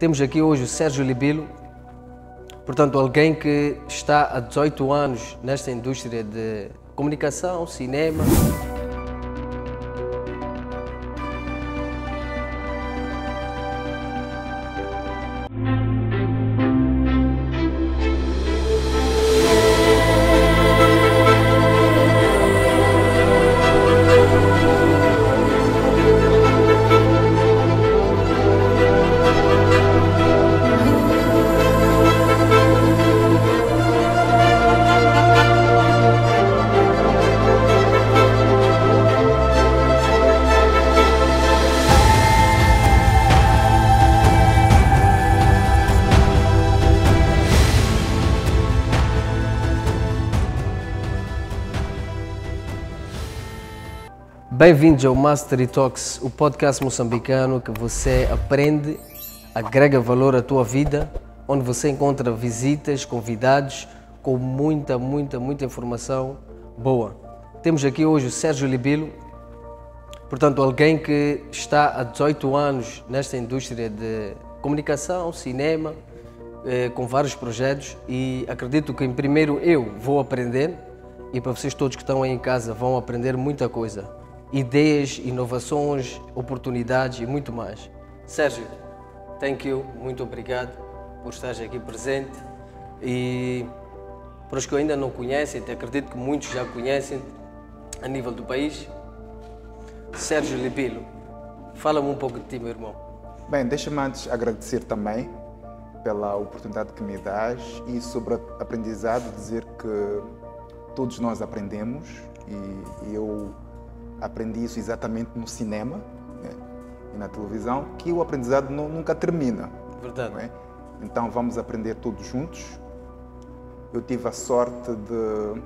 Temos aqui hoje o Sérgio Libilo, portanto alguém que está há 18 anos nesta indústria de comunicação, cinema. Bem-vindos ao Mastery Talks, o podcast moçambicano que você aprende, agrega valor à tua vida, onde você encontra visitas, convidados com muita informação boa. Temos aqui hoje o Sérgio Libilo, portanto alguém que está há 18 anos nesta indústria de comunicação, cinema, com vários projetos, e acredito que primeiro eu vou aprender e para vocês todos que estão aí em casa vão aprender muita coisa. Ideias, inovações, oportunidades e muito mais. Sérgio, thank you, muito obrigado por estar aqui presente. E para os que ainda não conhecem, acredito que muitos já conhecem a nível do país, Sérgio Libilo, fala-me um pouco de ti, meu irmão. Bem, deixa-me antes agradecer também pela oportunidade que me dás e sobre aprendizado dizer que todos nós aprendemos e eu aprendi isso exatamente no cinema, né, e na televisão, que o aprendizado nunca termina. Verdade. Não é? Então vamos aprender todos juntos. Eu tive a sorte de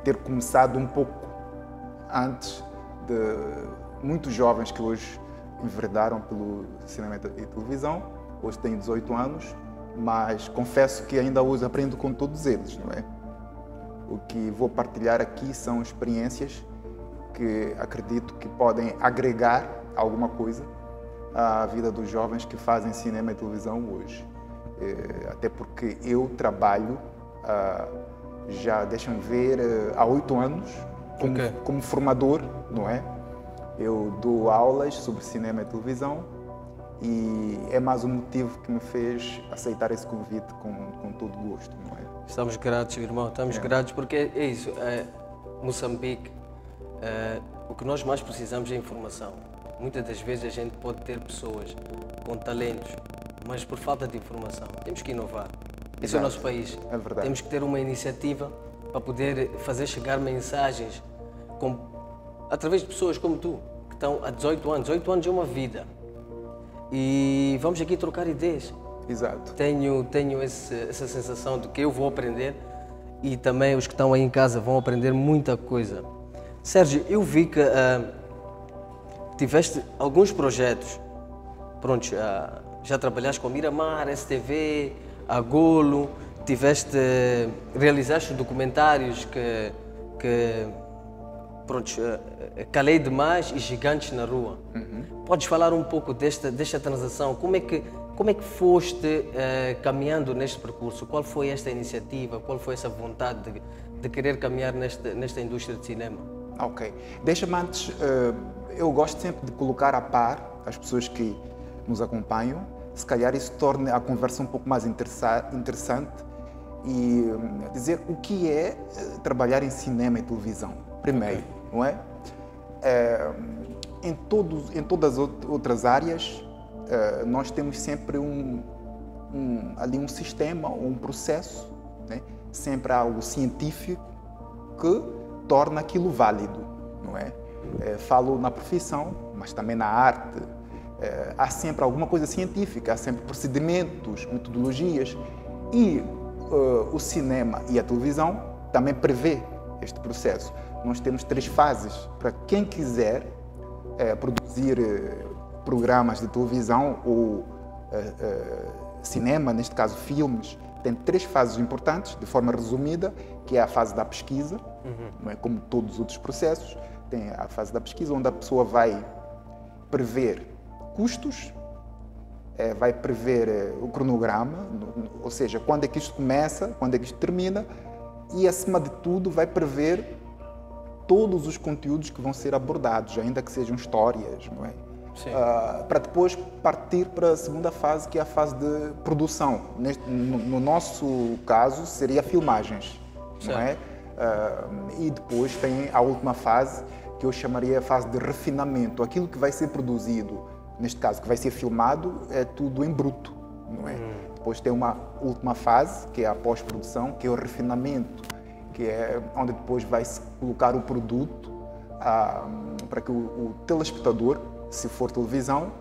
ter começado um pouco antes de muitos jovens que hoje enveredaram pelo cinema e televisão. Hoje tenho 18 anos, mas confesso que ainda hoje aprendo com todos eles, não é? O que vou partilhar aqui são experiências que acredito que podem agregar alguma coisa à vida dos jovens que fazem cinema e televisão hoje. Até porque eu trabalho, já deixam ver, há 8 anos como formador, não é? Eu dou aulas sobre cinema e televisão e é mais um motivo que me fez aceitar esse convite com todo gosto, não é? Estamos gratos, irmão, estamos gratos porque é isso, Moçambique. O que nós mais precisamos é informação. Muitas das vezes a gente pode ter pessoas com talentos, mas por falta de informação. Temos que inovar. Esse é o nosso país. É verdade. Temos que ter uma iniciativa para poder fazer chegar mensagens através de pessoas como tu, que estão há 18 anos. 18 anos é uma vida. E vamos aqui trocar ideias. Exato. Tenho essa sensação de que eu vou aprender e também os que estão aí em casa vão aprender muita coisa. Sérgio, eu vi que tiveste alguns projetos, pronto, já trabalhaste com a Miramar, STV, a Golo, realizaste documentários que pronto, Calei Demais e Gigantes na Rua. Podes falar um pouco desta transação? Como é que foste caminhando neste percurso? Qual foi esta iniciativa? Qual foi essa vontade de querer caminhar nesta indústria de cinema? Ok. Deixa-me antes, eu gosto sempre de colocar a par as pessoas que nos acompanham, se calhar isso torna a conversa um pouco mais interessante e dizer o que é trabalhar em cinema e televisão, primeiro, não é? Em todas as outras áreas, nós temos sempre ali um sistema, um processo, né? Sempre algo científico que torna aquilo válido, não é? Falo na profissão, mas também na arte. Há sempre alguma coisa científica, há sempre procedimentos, metodologias e o cinema e a televisão também prevê este processo. Nós temos 3 fases para quem quiser produzir programas de televisão ou cinema, neste caso filmes. Tem 3 fases importantes, de forma resumida, que é a fase da pesquisa, não é? Como todos os outros processos. Tem a fase da pesquisa, onde a pessoa vai prever custos, vai prever o cronograma, ou seja, quando é que isto começa, quando é que isto termina, e acima de tudo vai prever todos os conteúdos que vão ser abordados, ainda que sejam histórias, não é? Para depois partir para a segunda fase, que é a fase de produção. No nosso caso, seria filmagens, não é? E depois tem a última fase, que eu chamaria a fase de refinamento. Aquilo que vai ser produzido, neste caso, que vai ser filmado, é tudo em bruto, não é? Depois tem uma última fase, que é a pós-produção, que é o refinamento, que é onde depois vai-se colocar o produto para que o telespectador, se for televisão,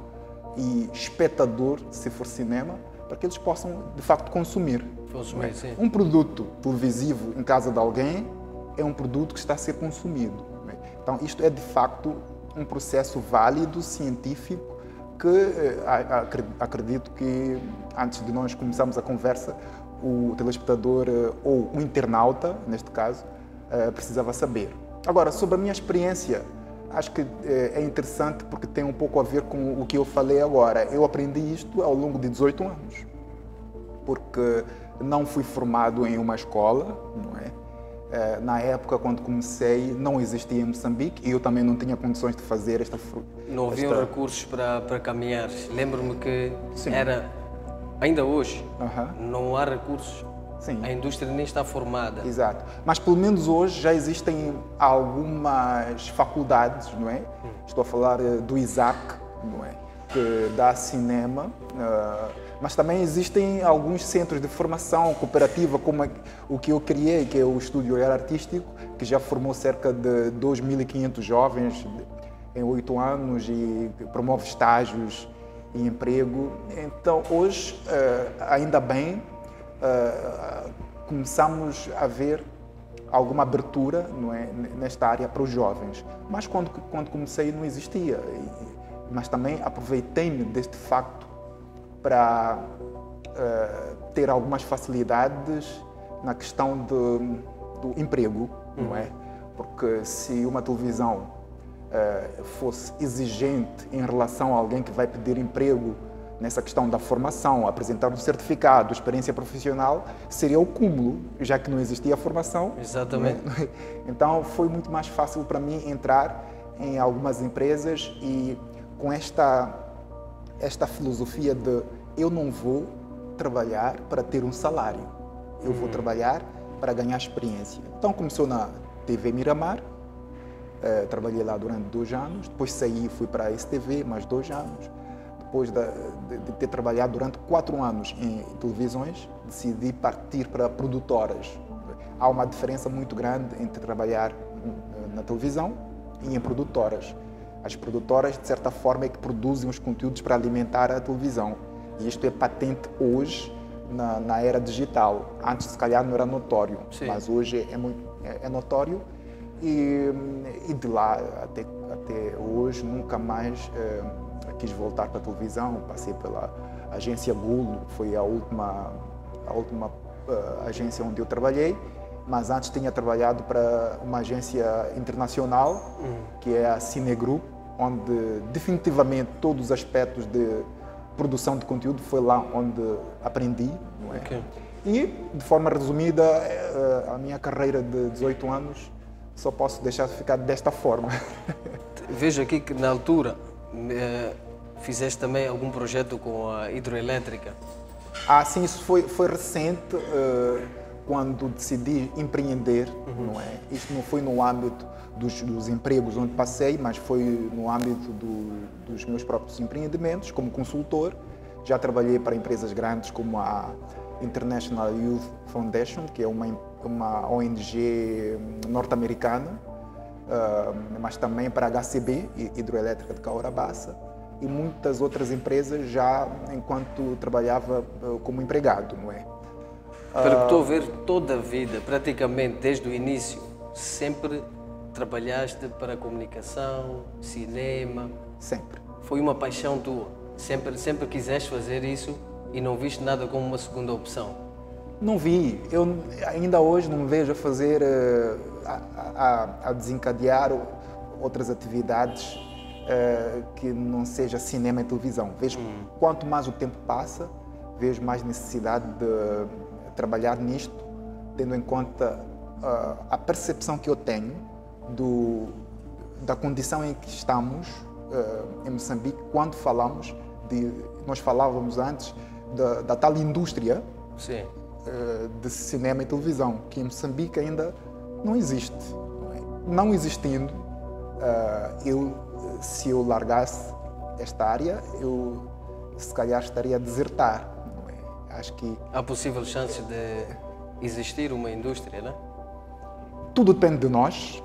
e espectador, se for cinema, para que eles possam, de facto, consumir. Consumir, sim. Um produto televisivo em casa de alguém é um produto que está a ser consumido. Então, isto é, de facto, um processo válido, científico, que acredito que, antes de nós começarmos a conversa, o telespectador ou o internauta, neste caso, precisava saber. Agora, sobre a minha experiência, acho que é interessante porque tem um pouco a ver com o que eu falei agora. Eu aprendi isto ao longo de 18 anos, porque não fui formado em uma escola, não é? Na época, quando comecei, não existia em Moçambique e eu também não tinha condições de fazer esta... Não haviam recursos para caminhar. Lembro-me que Sim. era, ainda hoje, não há recursos. Sim. A indústria nem está formada. Exato. Mas pelo menos hoje já existem algumas faculdades, não é? Estou a falar do ISAC, não é? Que dá cinema, mas também existem alguns centros de formação cooperativa, como o que eu criei, que é o Estúdio Olhar Artístico, que já formou cerca de 2.500 jovens em 8 anos e promove estágios e emprego. Então, hoje, ainda bem, começamos a ver alguma abertura, não é, nesta área para os jovens. Mas quando comecei não existia. Mas também aproveitei-me deste facto para ter algumas facilidades na questão do emprego, não é? Porque se uma televisão fosse exigente em relação a alguém que vai pedir emprego nessa questão da formação, apresentar um certificado, experiência profissional, seria o cúmulo, já que não existia a formação. Exatamente. Não é? Então foi muito mais fácil para mim entrar em algumas empresas e com esta filosofia de eu não vou trabalhar para ter um salário, eu vou trabalhar para ganhar experiência. Então começou na TV Miramar, trabalhei lá durante 2 anos, depois saí e fui para a STV, mais 2 anos. Depois de ter trabalhado durante 4 anos em televisões, decidi partir para produtoras. Há uma diferença muito grande entre trabalhar na televisão e em produtoras. As produtoras, de certa forma, é que produzem os conteúdos para alimentar a televisão. E isto é patente hoje, na era digital. Antes, se calhar, não era notório, sim, mas hoje é notório. E de lá até hoje, nunca mais quis voltar para a televisão. Passei pela agência Gulo, foi a última agência onde eu trabalhei. Mas antes tinha trabalhado para uma agência internacional, que é a Cine Group, onde definitivamente todos os aspectos de produção de conteúdo foi lá onde aprendi, não é? Okay. E, de forma resumida, a minha carreira de 18 anos só posso deixar de ficar desta forma. Vejo aqui que, na altura, fizeste também algum projeto com a hidroelétrica. Sim, isso foi recente, quando decidi empreender, não é? Isto não foi no âmbito dos empregos onde passei, mas foi no âmbito dos meus próprios empreendimentos, como consultor. Já trabalhei para empresas grandes como a International Youth Foundation, que é uma ONG norte-americana, mas também para a HCB, Hidroelétrica de Caurabaça, e muitas outras empresas já enquanto trabalhava como empregado, não é? Pelo que estou a ver, toda a vida, praticamente desde o início, sempre trabalhaste para comunicação, cinema. Sempre. Foi uma paixão tua. Sempre quiseste fazer isso e não viste nada como uma segunda opção. Não vi. Eu ainda hoje não me vejo a fazer, a desencadear outras atividades que não seja cinema e televisão. Vejo quanto mais o tempo passa, vejo mais necessidade de trabalhar nisto, tendo em conta a percepção que eu tenho da condição em que estamos em Moçambique quando falamos nós falávamos antes da tal indústria Sim. De cinema e televisão, que em Moçambique ainda não existe. Não existindo, se eu largasse esta área, eu se calhar estaria a desertar. Acho que há possível chance de existir uma indústria, não é? Tudo depende de nós,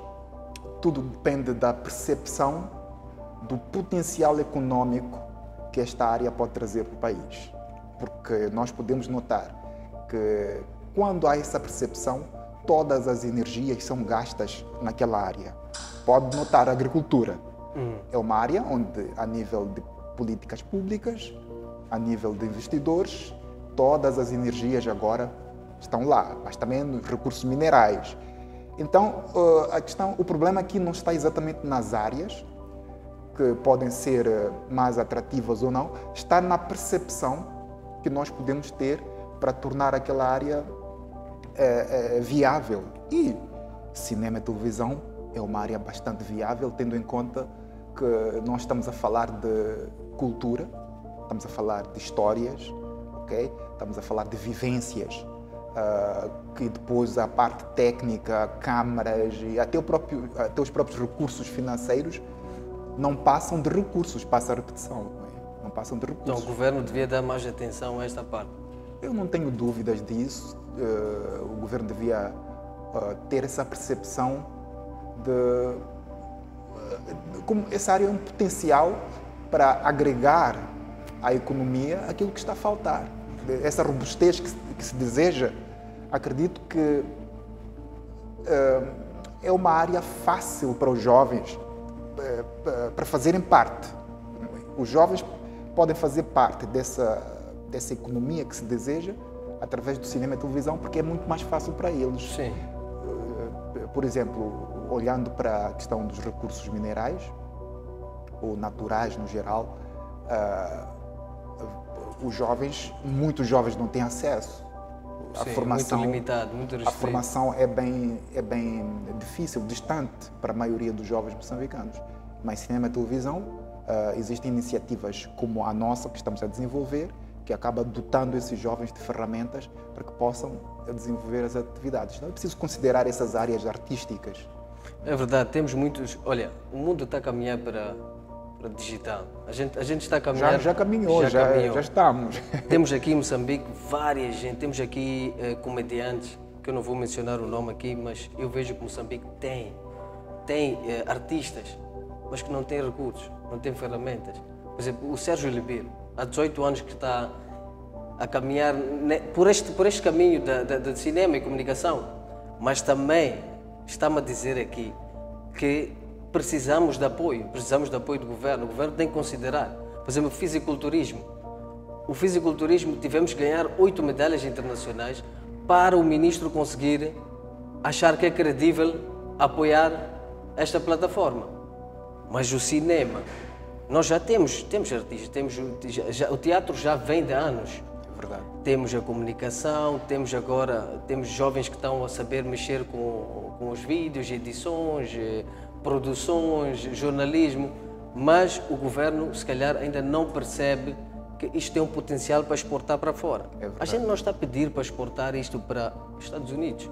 tudo depende da percepção do potencial econômico que esta área pode trazer para o país. Porque nós podemos notar que quando há essa percepção, todas as energias são gastas naquela área. Pode notar a agricultura. É uma área onde, a nível de políticas públicas, a nível de investidores, todas as energias agora estão lá, mas também nos recursos minerais. Então, o problema aqui não está exatamente nas áreas, que podem ser mais atrativas ou não, está na percepção que nós podemos ter para tornar aquela área viável. E cinema e televisão é uma área bastante viável, tendo em conta que nós estamos a falar de cultura, estamos a falar de histórias, okay? Estamos a falar de vivências, que depois a parte técnica, câmaras e até os próprios recursos financeiros não passam de recursos, passa a repetição, não passam de recursos. Então o governo devia dar mais atenção a esta parte. Eu não tenho dúvidas disso. O governo devia ter essa percepção de como essa área é um potencial para agregar à economia aquilo que está a faltar. Essa robustez que se deseja, acredito que é uma área fácil para os jovens para fazerem parte. Os jovens podem fazer parte dessa economia que se deseja através do cinema e televisão, porque é muito mais fácil para eles. Sim. Por exemplo, olhando para a questão dos recursos minerais ou naturais no geral, os jovens, muitos jovens não têm acesso. A formação muito limitado, muito restrito. A formação é bem difícil, distante para a maioria dos jovens moçambicanos. Mas cinema e televisão, existem iniciativas como a nossa que estamos a desenvolver, que acaba dotando esses jovens de ferramentas para que possam desenvolver as atividades. Não é preciso considerar essas áreas artísticas. É verdade, temos muitos... Olha, o mundo está a caminhar para digital. A gente está a caminhar... Já caminhou. Já estamos. Temos aqui em Moçambique várias gente, temos aqui comediantes, que eu não vou mencionar o nome aqui, mas eu vejo que Moçambique tem artistas, mas que não têm recursos, não têm ferramentas. Por exemplo, o Sérgio Libeiro, há 18 anos que está a caminhar por este caminho de cinema e comunicação, mas também está-me a dizer aqui que precisamos de apoio do governo. O governo tem que considerar, por exemplo, o fisiculturismo. O fisiculturismo tivemos que ganhar 8 medalhas internacionais para o ministro conseguir achar que é credível apoiar esta plataforma. Mas o cinema, nós já temos artistas, o teatro já vem de anos. É verdade. Temos a comunicação, temos jovens que estão a saber mexer com os vídeos, edições, produções, jornalismo, mas o governo se calhar ainda não percebe que isto tem um potencial para exportar para fora. A gente não está a pedir para exportar isto para os Estados Unidos.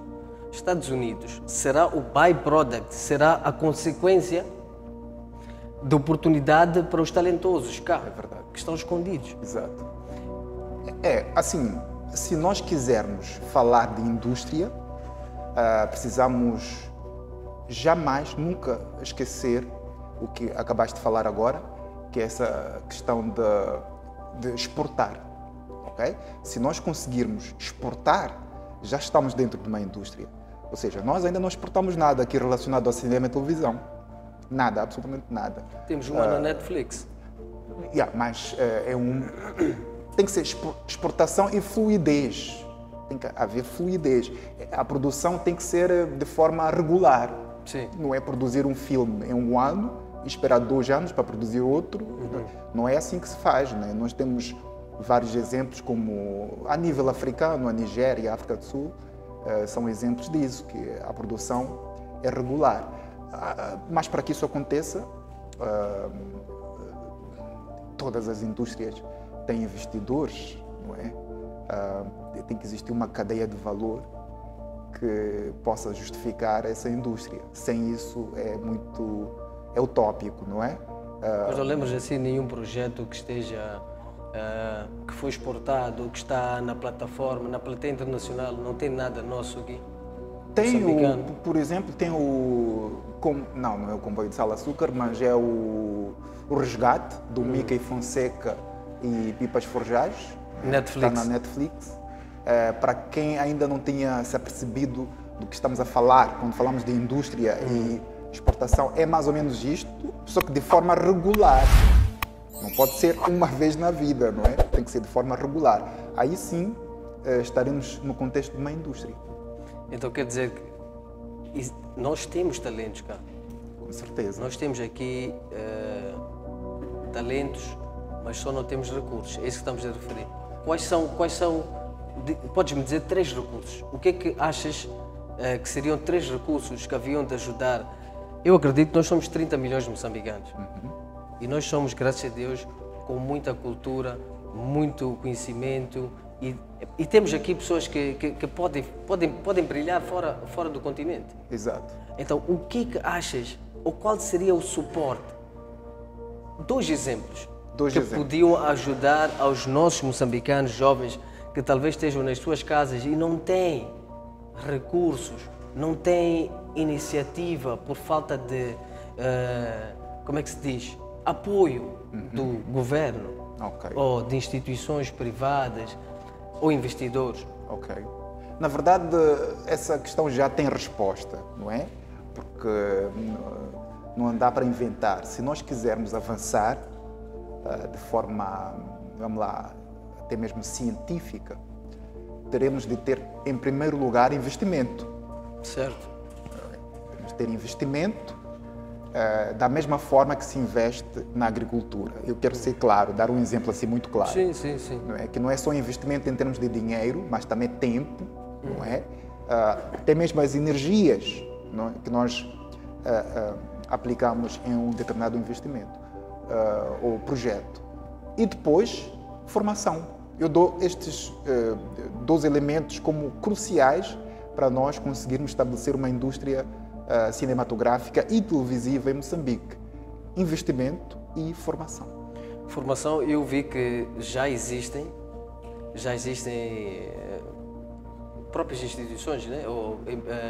Estados Unidos será o byproduct, será a consequência de oportunidade para os talentosos cá, que estão escondidos. Exato. Assim, se nós quisermos falar de indústria, precisamos jamais, nunca esquecer o que acabaste de falar agora, que é essa questão de exportar. Okay? Se nós conseguirmos exportar, já estamos dentro de uma indústria. Ou seja, nós ainda não exportamos nada aqui relacionado ao cinema e televisão. Nada, absolutamente nada. Temos uma na Netflix. Mas tem que ser exportação e fluidez. Tem que haver fluidez. A produção tem que ser de forma regular. Sim. Não é produzir um filme em um ano e esperar 2 anos para produzir outro. Não é assim que se faz, né? Nós temos vários exemplos, como a nível africano, a Nigéria, a África do Sul, são exemplos disso, que a produção é regular. Mas para que isso aconteça, todas as indústrias têm investidores, não é? Tem que existir uma cadeia de valor que possa justificar essa indústria. Sem isso é utópico, não é? Mas não lembras assim nenhum projeto que esteja que foi exportado, que está na plataforma, na plateia internacional, não tem nada nosso aqui? Por exemplo, tem não é o Comboio de Sal Açúcar, mas é o Resgate, do Mickey Fonseca e Pipas Forjais. Netflix. Está na Netflix. Para quem ainda não tinha se apercebido do que estamos a falar, quando falamos de indústria e exportação, é mais ou menos isto, só que de forma regular. Não pode ser uma vez na vida, não é? Tem que ser de forma regular. Aí sim estaremos no contexto de uma indústria. Então quer dizer que nós temos talentos cá. Com certeza. Nós temos aqui talentos, mas só não temos recursos. É isso que estamos a referir. Quais são podes-me dizer 3 recursos. O que é que achas que seriam 3 recursos que haviam de ajudar? Eu acredito que nós somos 30 milhões de moçambicanos. E nós somos, graças a Deus, com muita cultura, muito conhecimento e temos aqui pessoas que podem brilhar fora do continente. Exato. Então, o que é que achas, ou qual seria o suporte? 2 exemplos que podiam ajudar aos nossos moçambicanos jovens que talvez estejam nas suas casas e não têm recursos, não têm iniciativa por falta de, como é que se diz, apoio do governo ou de instituições privadas ou investidores. Ok. Na verdade, essa questão já tem resposta, não é? Porque não dá para inventar. Se nós quisermos avançar de forma, vamos lá, até mesmo científica, teremos de ter, em primeiro lugar, investimento. Certo. Teremos de ter investimento da mesma forma que se investe na agricultura. Eu quero ser claro, dar um exemplo assim muito claro. Sim. Não é? Que não é só investimento em termos de dinheiro, mas também tempo, não é? Até mesmo as energias, não é? Que nós aplicamos em um determinado investimento ou projeto. E depois, formação. Eu dou estes 2 elementos como cruciais para nós conseguirmos estabelecer uma indústria cinematográfica e televisiva em Moçambique. Investimento e formação. Formação, eu vi que já existem próprias instituições, né?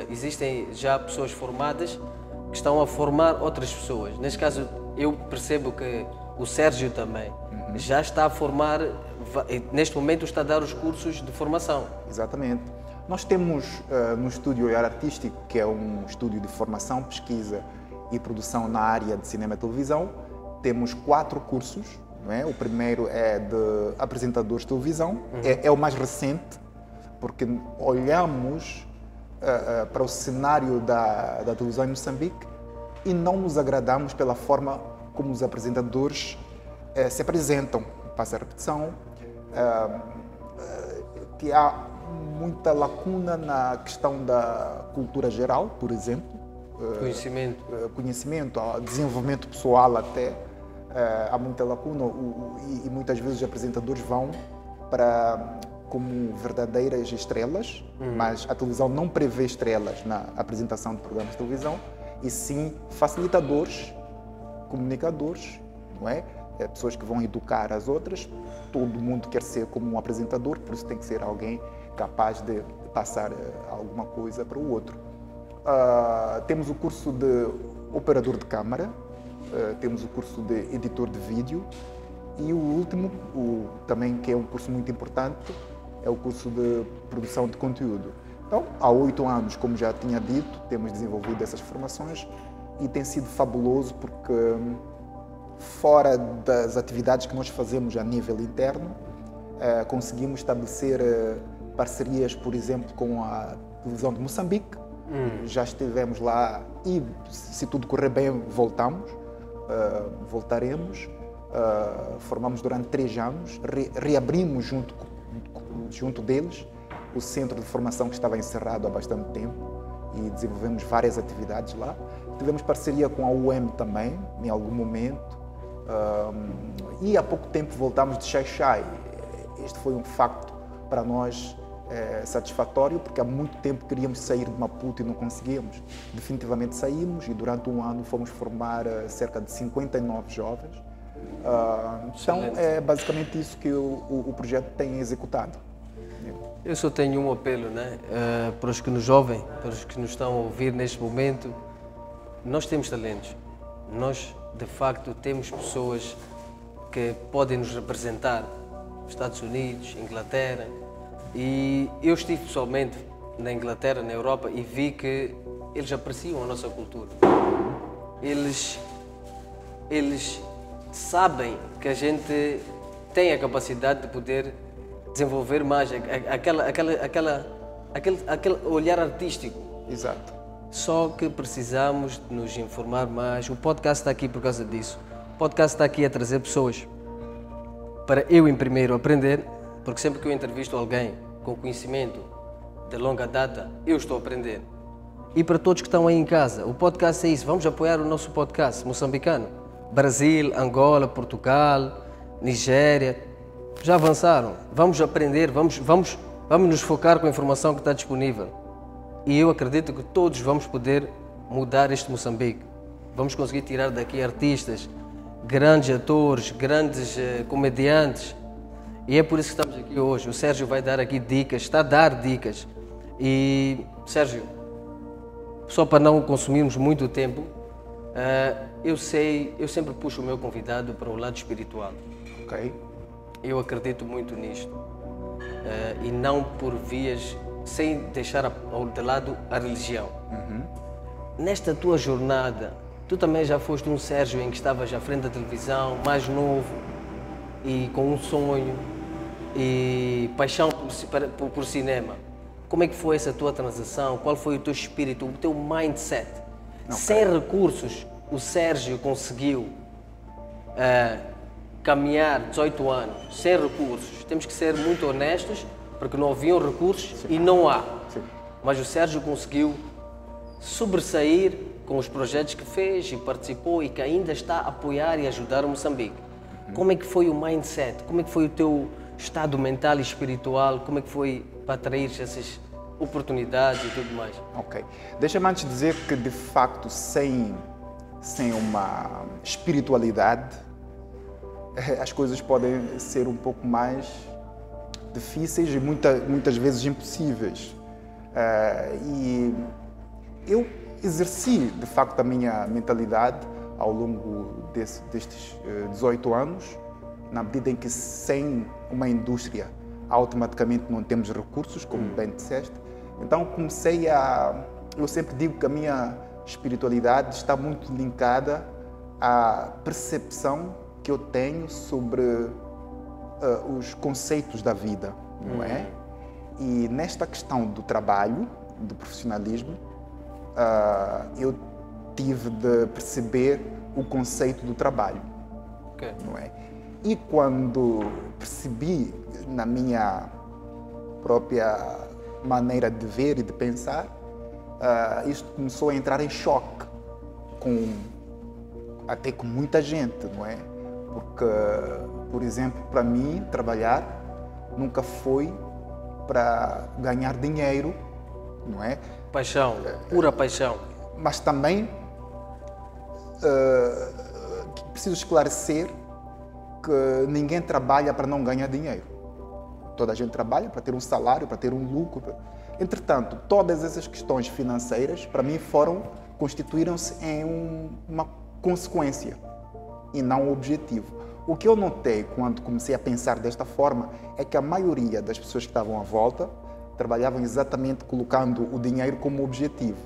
Existem já pessoas formadas que estão a formar outras pessoas. Neste caso, eu percebo que o Sérgio também já está a formar, neste momento está a dar os cursos de formação. Exatamente. Nós temos no Estúdio Olhar Artístico, que é um estúdio de formação, pesquisa e produção na área de cinema e televisão, temos 4 cursos. Não é? O primeiro é de apresentadores de televisão, é o mais recente, porque olhamos para o cenário da televisão em Moçambique e não nos agradamos pela forma como os apresentadores se apresentam. Passa a repetição, que há muita lacuna na questão da cultura geral, por exemplo. Conhecimento, desenvolvimento pessoal até. Há muita lacuna e muitas vezes os apresentadores vão como verdadeiras estrelas, mas a televisão não prevê estrelas na apresentação de programas de televisão, e sim facilitadores, comunicadores, não é? Pessoas que vão educar as outras. Todo mundo quer ser como um apresentador, por isso tem que ser alguém capaz de passar alguma coisa para o outro. Temos o curso de operador de câmara, temos o curso de editor de vídeo e o último, também que é um curso muito importante, é o curso de produção de conteúdo. Então, há 8 anos, como já tinha dito, temos desenvolvido essas formações e tem sido fabuloso porque, fora das atividades que nós fazemos a nível interno, conseguimos estabelecer parcerias, por exemplo, com a televisão de Moçambique. Já estivemos lá e, se tudo correr bem, voltamos. voltaremos. Formamos durante 3 anos, reabrimos junto deles o centro de formação que estava encerrado há bastante tempo e desenvolvemos várias atividades lá. Tivemos parceria com a UEM também, em algum momento, e há pouco tempo voltamos de Xai-Xai. Este foi um facto para nós satisfatório, porque há muito tempo queríamos sair de Maputo e não conseguíamos. Definitivamente saímos e durante um ano fomos formar cerca de 59 jovens. Então é basicamente isso que o projeto tem executado. Eu só tenho um apelo, né? Para os que nos ouvem, para os que nos estão a ouvir neste momento. Nós temos talentos, nós de facto temos pessoas que podem nos representar, Estados Unidos, Inglaterra, e eu estive pessoalmente na Inglaterra, na Europa, e vi que eles apreciam a nossa cultura. Eles sabem que a gente tem a capacidade de poder desenvolver mais aquele olhar artístico. Exato. Só que precisamos de nos informar mais. O podcast está aqui por causa disso. O podcast está aqui a trazer pessoas para eu, em primeiro, aprender, porque sempre que eu entrevisto alguém com conhecimento de longa data, eu estou a aprender. E para todos que estão aí em casa, o podcast é isso. Vamos apoiar o nosso podcast moçambicano. Brasil, Angola, Portugal, Nigéria, já avançaram. Vamos aprender, vamos nos focar com a informação que está disponível. E eu acredito que todos vamos poder mudar este Moçambique. Vamos conseguir tirar daqui artistas, grandes atores, grandes comediantes. E é por isso que estamos aqui hoje. O Sérgio vai dar aqui dicas, está a dar dicas. E, Sérgio, só para não consumirmos muito tempo, eu sempre puxo o meu convidado para o lado espiritual. Ok. Eu acredito muito nisto. E não por vias, sem deixar de lado a religião. Nesta tua jornada, tu também já foste um Sérgio em que estavas à frente da televisão, mais novo, e com um sonho, e paixão por cinema. Como é que foi essa tua transição? Qual foi o teu espírito, o teu mindset? Okay. Sem recursos, o Sérgio conseguiu caminhar 18 anos, sem recursos. Temos que ser muito honestos, porque não haviam recursos. Sim. E não há. Sim. Mas o Sérgio conseguiu sobressair com os projetos que fez e participou e que ainda está a apoiar e ajudar o Moçambique. Como é que foi o mindset? Como é que foi o teu estado mental e espiritual? Como é que foi para atrair essas oportunidades e tudo mais? Ok. Deixa-me antes dizer que, de facto, sem uma espiritualidade, as coisas podem ser um pouco mais difíceis e muitas vezes impossíveis. E eu exerci, de facto, a minha mentalidade ao longo destes 18 anos, na medida em que sem uma indústria automaticamente não temos recursos, como bem disseste. Então eu sempre digo que a minha espiritualidade está muito linkada à percepção que eu tenho sobre os conceitos da vida, não é? E nesta questão do trabalho, do profissionalismo, eu tive de perceber o conceito do trabalho, não é? E quando percebi na minha própria maneira de ver e de pensar, isto começou a entrar em choque até com muita gente, não é? Porque, por exemplo, para mim, trabalhar nunca foi para ganhar dinheiro, não é? Paixão, pura paixão. Mas também preciso esclarecer que ninguém trabalha para não ganhar dinheiro. Toda a gente trabalha para ter um salário, para ter um lucro. Entretanto, todas essas questões financeiras, para mim, constituíram-se em uma consequência e não um objetivo. O que eu notei quando comecei a pensar desta forma é que a maioria das pessoas que estavam à volta trabalhavam exatamente colocando o dinheiro como objetivo.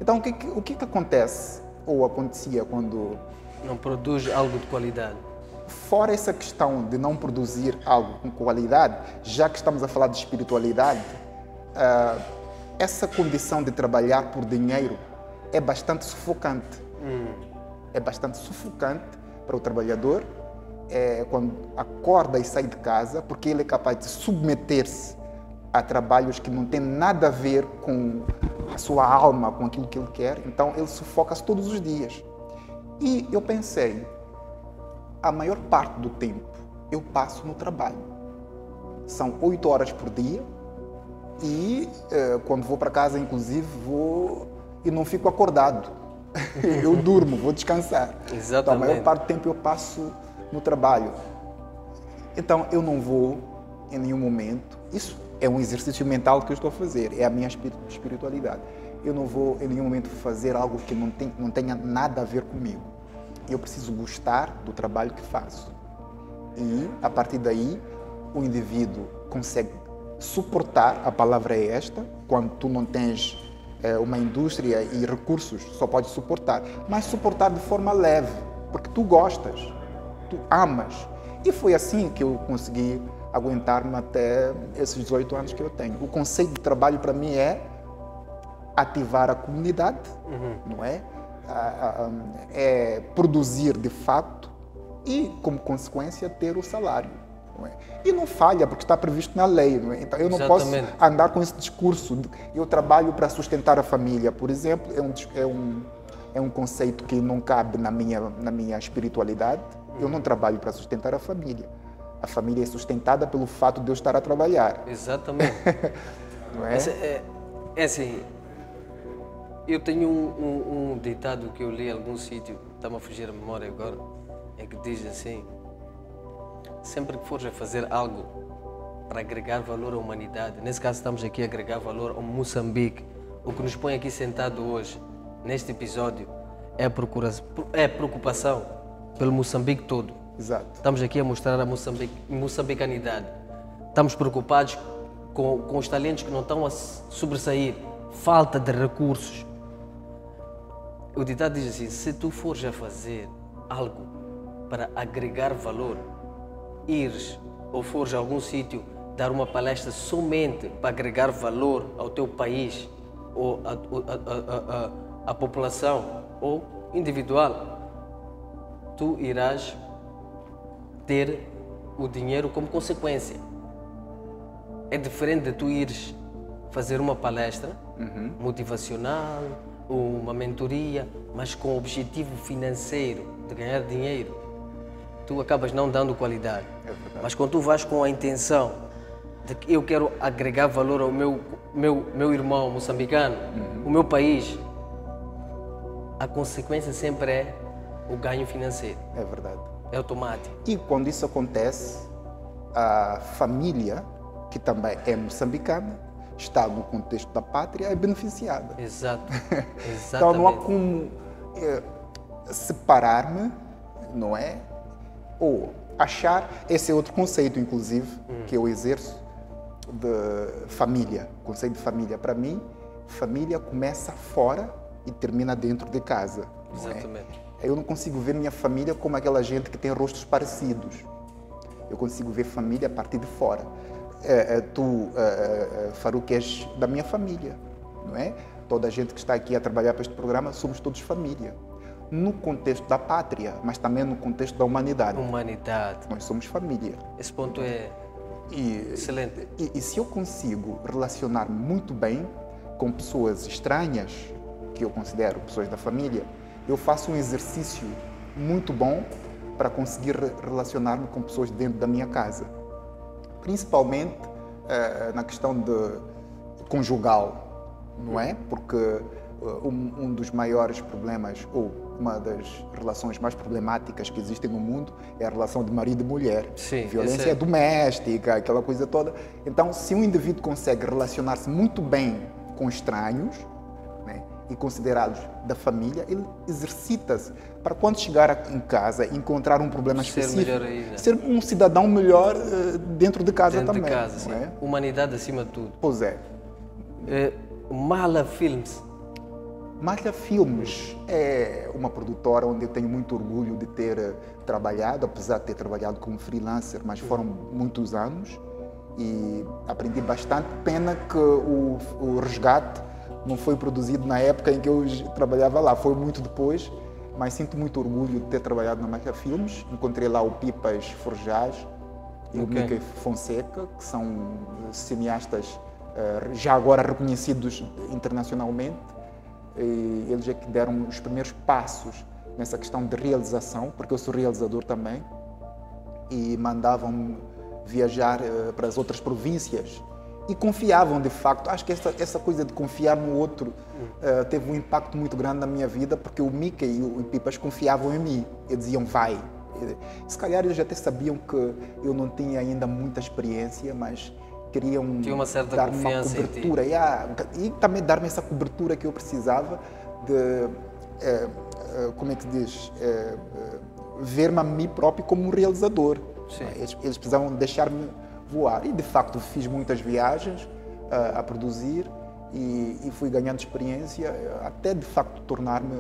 Então, o que acontece ou acontecia quando não produz algo de qualidade? Fora essa questão de não produzir algo com qualidade, já que estamos a falar de espiritualidade, essa condição de trabalhar por dinheiro é bastante sufocante. é bastante sufocante para o trabalhador, quando acorda e sai de casa, porque ele é capaz de submeter-se a trabalhos que não têm nada a ver com a sua alma, com aquilo que ele quer. Então, ele sufoca-se todos os dias. E eu pensei, a maior parte do tempo eu passo no trabalho. São 8 horas por dia e quando vou para casa, inclusive, vou e não fico acordado. Eu durmo, vou descansar. Exatamente. Então, a maior parte do tempo eu passo no trabalho. Então, eu não vou em nenhum momento. Isso é um exercício mental que eu estou a fazer, é a minha espiritualidade. Eu não vou em nenhum momento fazer algo que não tenha nada a ver comigo. Eu preciso gostar do trabalho que faço. E, a partir daí, o indivíduo consegue suportar, a palavra é esta, quando tu não tens uma indústria e recursos, só pode suportar. Mas suportar de forma leve, porque tu gostas, tu amas. E foi assim que eu consegui aguentar-me até esses 18 anos que eu tenho. O conceito de trabalho para mim é ativar a comunidade, não é? É produzir de fato e, como consequência, ter o salário. Não é? E não falha, porque está previsto na lei. Não é? Então, eu não posso andar com esse discurso de eu trabalho para sustentar a família, por exemplo, é um conceito que não cabe na minha espiritualidade. Eu não trabalho para sustentar a família. A família é sustentada pelo fato de eu estar a trabalhar. Exatamente. Não é? É assim, eu tenho um ditado que eu li em algum sítio, está-me a fugir a memória agora, é que diz assim: sempre que fores a fazer algo para agregar valor à humanidade, nesse caso estamos aqui a agregar valor ao Moçambique, o que nos põe aqui sentado hoje, neste episódio, é a preocupação pelo Moçambique todo. Exato. Estamos aqui a mostrar a moçambicanidade. Estamos preocupados com os talentos que não estão a sobressair, falta de recursos. O ditado diz assim: se tu fores a fazer algo para agregar valor, ires ou fores a algum sítio dar uma palestra somente para agregar valor ao teu país ou à população ou individual, tu irás ter o dinheiro como consequência. É diferente de tu ires fazer uma palestra motivacional ou uma mentoria, mas com o objetivo financeiro de ganhar dinheiro. Tu acabas não dando qualidade. Mas quando tu vais com a intenção de que eu quero agregar valor ao meu irmão moçambicano, o meu país, a consequência sempre é o ganho financeiro. É verdade. É automático. E quando isso acontece, a família, que também é moçambicana, está no contexto da pátria, é beneficiada. Exato. Então não há como separar-me, não é? Ou achar, esse é outro conceito, inclusive, que eu exerço, de família. O conceito de família, para mim, família começa fora e termina dentro de casa. Exatamente. Eu não consigo ver minha família como aquela gente que tem rostos parecidos. Eu consigo ver família a partir de fora. Tu, Faruque, és da minha família, não é? Toda a gente que está aqui a trabalhar para este programa, somos todos família. No contexto da pátria, mas também no contexto da humanidade. Humanidade. Nós somos família. Esse ponto é excelente. E se eu consigo relacionar muito bem com pessoas estranhas, que eu considero pessoas da família, eu faço um exercício muito bom para conseguir relacionar-me com pessoas dentro da minha casa. Principalmente na questão de conjugal, não é? Porque um dos maiores problemas, ou uma das relações mais problemáticas que existem no mundo, é a relação de marido e mulher. Sim, violência doméstica, aquela coisa toda. Então, se um indivíduo consegue relacionar-se muito bem com estranhos, e considerados da família, ele exercita-se para quando chegar em casa encontrar um problema específico, ser um cidadão melhor dentro de casa dentro também. De casa, sim. É? Humanidade acima de tudo. Pois é. Mala Filmes. Mala Filmes é uma produtora onde eu tenho muito orgulho de ter trabalhado, apesar de ter trabalhado como freelancer, mas foram muitos anos e aprendi bastante. Pena que o Resgate não foi produzido na época em que eu trabalhava lá, foi muito depois. mas sinto muito orgulho de ter trabalhado na Máquina Filmes. Encontrei lá o Pipas Forjás e o Mickey Fonseca, que são cineastas já agora reconhecidos internacionalmente. E eles é que deram os primeiros passos nessa questão de realização, porque eu sou realizador também, e mandavam-me viajar para as outras províncias e confiavam de facto. Acho que essa coisa de confiar no outro teve um impacto muito grande na minha vida, porque o Mickey e o Pipas confiavam em mim e diziam vai. Se calhar eles até sabiam que eu não tinha ainda muita experiência, mas queriam dar-me uma cobertura e também dar-me essa cobertura que eu precisava de, como é que se diz, ver-me a mim próprio como um realizador. Eles precisavam deixar-me voar e de facto fiz muitas viagens a produzir e fui ganhando experiência até de facto tornar-me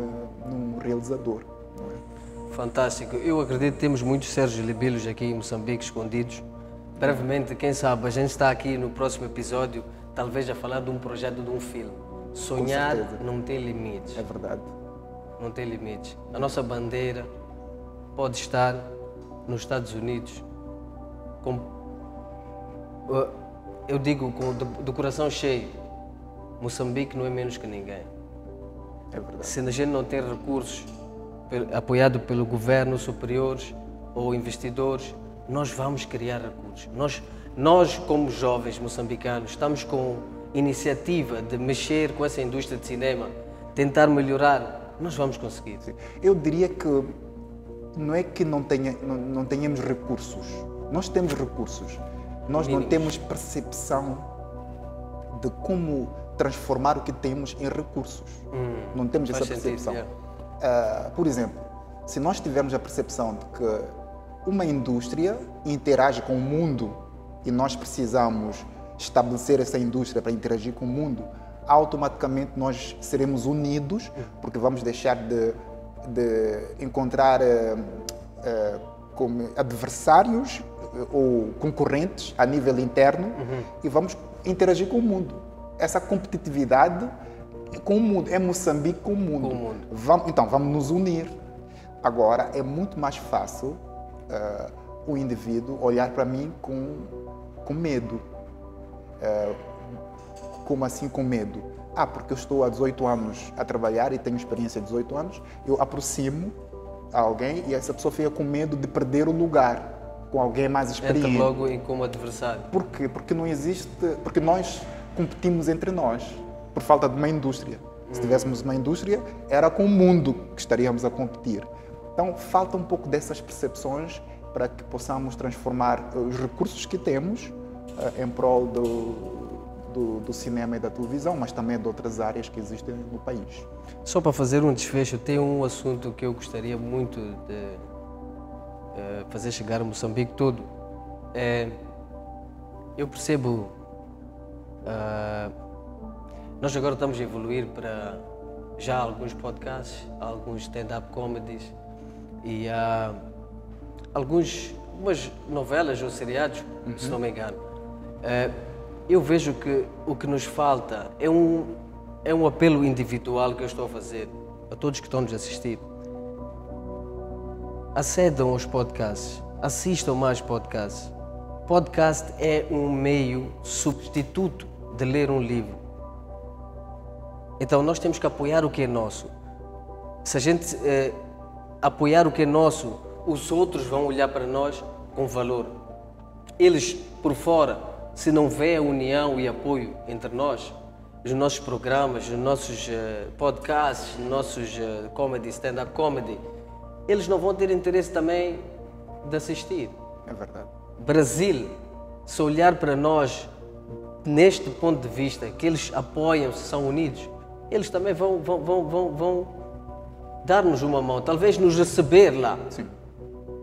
um realizador. Não é? Fantástico. Eu acredito que temos muitos Sérgio Libilos aqui em Moçambique escondidos. Brevemente, quem sabe, a gente está aqui no próximo episódio, talvez a falar de um projeto, de um filme. Sonhar não tem limites. É verdade. Não tem limites. A nossa bandeira pode estar nos Estados Unidos, eu digo do coração cheio, Moçambique não é menos que ninguém. É verdade. Se a gente não tem recursos apoiado pelo governo, superiores ou investidores, nós vamos criar recursos. Nós como jovens moçambicanos, estamos com iniciativa de mexer com essa indústria de cinema, tentar melhorar, nós vamos conseguir. Eu diria que não é que não tenhamos recursos. Nós temos recursos. Nós não temos percepção de como transformar o que temos em recursos. Não temos essa percepção. Por exemplo, se nós tivermos a percepção de que uma indústria interage com o mundo e nós precisamos estabelecer essa indústria para interagir com o mundo, automaticamente nós seremos unidos, porque vamos deixar de encontrar como adversários ou concorrentes a nível interno e vamos interagir com o mundo. Essa competitividade com o mundo, é Moçambique com o mundo. Então, vamos nos unir. Agora, é muito mais fácil o indivíduo olhar para mim com medo. Como assim com medo? Porque eu estou há 18 anos a trabalhar e tenho experiência de 18 anos, eu aproximo a alguém e essa pessoa fica com medo de perder o lugar com alguém mais experiente. Entra logo como adversário. Por quê? Porque não existe, porque nós competimos entre nós por falta de uma indústria. Se tivéssemos uma indústria, era com o mundo que estaríamos a competir. Então, falta um pouco dessas percepções para que possamos transformar os recursos que temos em prol do cinema e da televisão, mas também de outras áreas que existem no país. Só para fazer um desfecho, tem um assunto que eu gostaria muito de fazer chegar a Moçambique todo. Eu percebo, nós agora estamos a evoluir para já alguns podcasts, alguns stand-up comedies e algumas novelas ou seriados, se não me engano. Eu vejo que o que nos falta é um apelo individual que eu estou a fazer a todos que estão nos assistir. Acedam aos podcasts, assistam mais podcasts. Podcast é um meio substituto de ler um livro. Então nós temos que apoiar o que é nosso. Se a gente apoiar o que é nosso, os outros vão olhar para nós com valor. Eles, por fora, se não vê a união e apoio entre nós, os nossos programas, os nossos podcasts, os nossos comedy, stand-up comedy, eles não vão ter interesse também de assistir. É verdade. Brasil, se olhar para nós neste ponto de vista, que eles apoiam-se, são unidos, eles também vão dar-nos uma mão, talvez nos receber lá. Sim.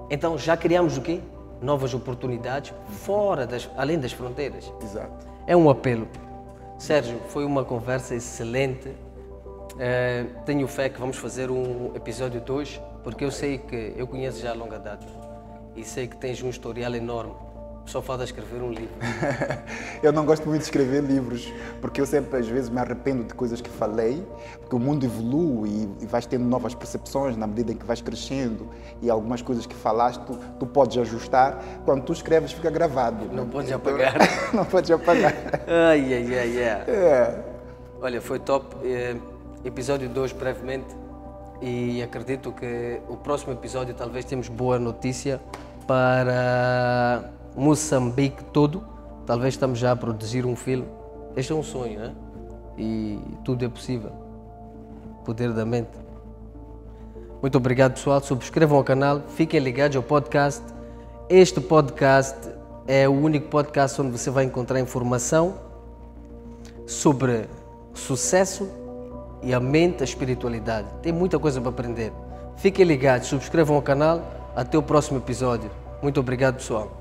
Então já criamos o quê? Novas oportunidades além das fronteiras. Exato. É um apelo. Sérgio, foi uma conversa excelente. Tenho fé que vamos fazer um episódio 2, porque eu sei que eu conheço já a longa data e sei que tens um historial enorme Só falta escrever um livro. Eu não gosto muito de escrever livros, porque eu sempre, às vezes, me arrependo de coisas que falei, porque o mundo evolui e vais tendo novas percepções na medida em que vais crescendo e algumas coisas que falaste, tu podes ajustar. Quando tu escreves, fica gravado. Não podes apagar. Não podes apagar. Ai. É. Olha, foi top. Episódio 2, brevemente. E acredito que o próximo episódio talvez temos boa notícia para Moçambique todo. Talvez estamos já a produzir um filme. Este é um sonho, né? E tudo é possível. Poder da mente. Muito obrigado, pessoal. Subscrevam o canal, fiquem ligados ao podcast. Este podcast é o único podcast onde você vai encontrar informação sobre sucesso e a mente, a espiritualidade. Tem muita coisa para aprender. Fiquem ligados, subscrevam o canal. Até o próximo episódio. Muito obrigado, pessoal.